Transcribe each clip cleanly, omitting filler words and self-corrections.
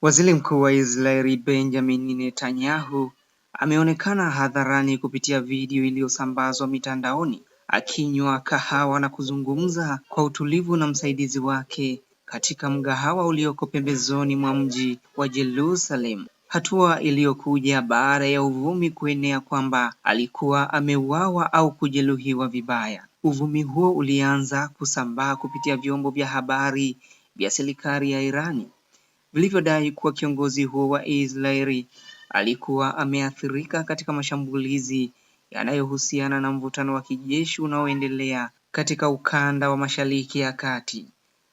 Waziri Mkuu wa Israeli Benjamin Netanyahu ameonekana hadharani kupitia video iliyosambazwa mitandaoni akinywa kahawa na kuzungumza kwa utulivu na msaidizi wake katika mgahawa ulioko pembezoni mwa mji wa Jerusalem. Hatua iliyokuja baada ya uvumi kuenea kwamba alikuwa ameuawa au kujeruhiwa vibaya. Uvumi huo ulianza kusambaa kupitia vyombo vya habari vya serikali ya Irani vilivyodai kuwa kiongozi huo wa Israeli alikuwa ameathirika katika mashambulizi yanayohusiana na mvutano wa kijeshi unaoendelea katika ukanda wa Mashariki ya Kati.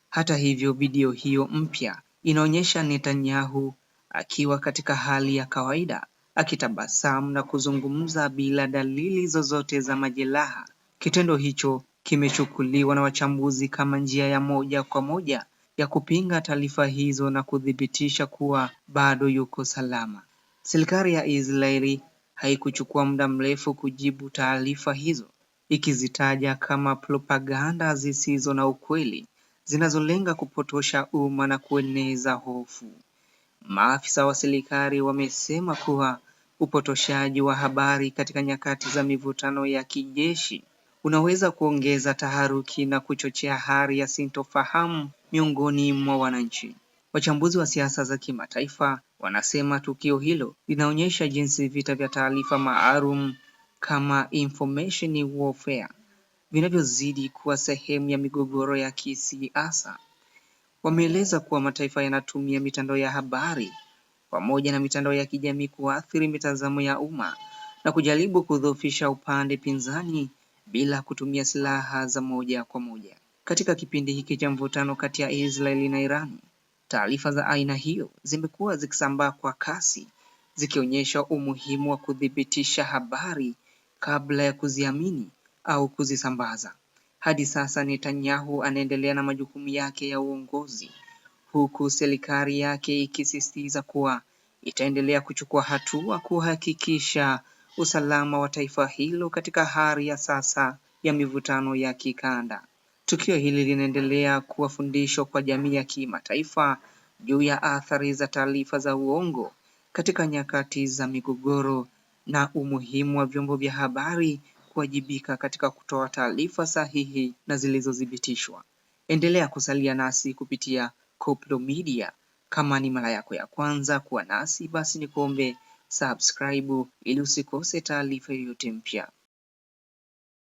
Hata hivyo, video hiyo mpya inaonyesha Netanyahu akiwa katika hali ya kawaida, akitabasamu na kuzungumza bila dalili zozote za majeraha. Kitendo hicho kimechukuliwa na wachambuzi kama njia ya moja kwa moja ya kupinga taarifa hizo na kuthibitisha kuwa bado yuko salama. Serikali ya Israeli haikuchukua muda mrefu kujibu taarifa hizo, ikizitaja kama propaganda zisizo na ukweli, zinazolenga kupotosha umma na kueneza hofu. Maafisa wa serikali wamesema kuwa upotoshaji wa habari katika nyakati za mivutano ya kijeshi unaweza kuongeza taharuki na kuchochea hali ya sintofahamu miongoni mwa wananchi. Wachambuzi wa siasa za kimataifa wanasema tukio hilo linaonyesha jinsi vita vya taarifa maalum kama information warfare vinavyozidi kuwa sehemu ya migogoro ya kisiasa. Wameeleza kuwa mataifa yanatumia mitandao ya habari pamoja na mitandao ya kijamii kuathiri mitazamo ya umma na kujaribu kudhoofisha upande pinzani bila kutumia silaha za moja kwa moja. Katika kipindi hiki cha mvutano kati ya Israeli na Iran, taarifa za aina hiyo zimekuwa zikisambaa kwa kasi, zikionyesha umuhimu wa kuthibitisha habari kabla ya kuziamini au kuzisambaza. Hadi sasa Netanyahu anaendelea na majukumu yake ya uongozi, huku serikali yake ikisisitiza kuwa itaendelea kuchukua hatua kuhakikisha usalama wa taifa hilo katika hali ya sasa ya mivutano ya kikanda. Tukio hili linaendelea kuwa fundisho kwa jamii ya kimataifa juu ya athari za taarifa za uongo katika nyakati za migogoro na umuhimu wa vyombo vya habari kuwajibika katika kutoa taarifa sahihi na zilizothibitishwa. Endelea kusalia nasi kupitia Koplo Media. Kama ni mara yako ya kwanza kuwa nasi, basi nikuombe subscribe ili usikose taarifa yoyote mpya.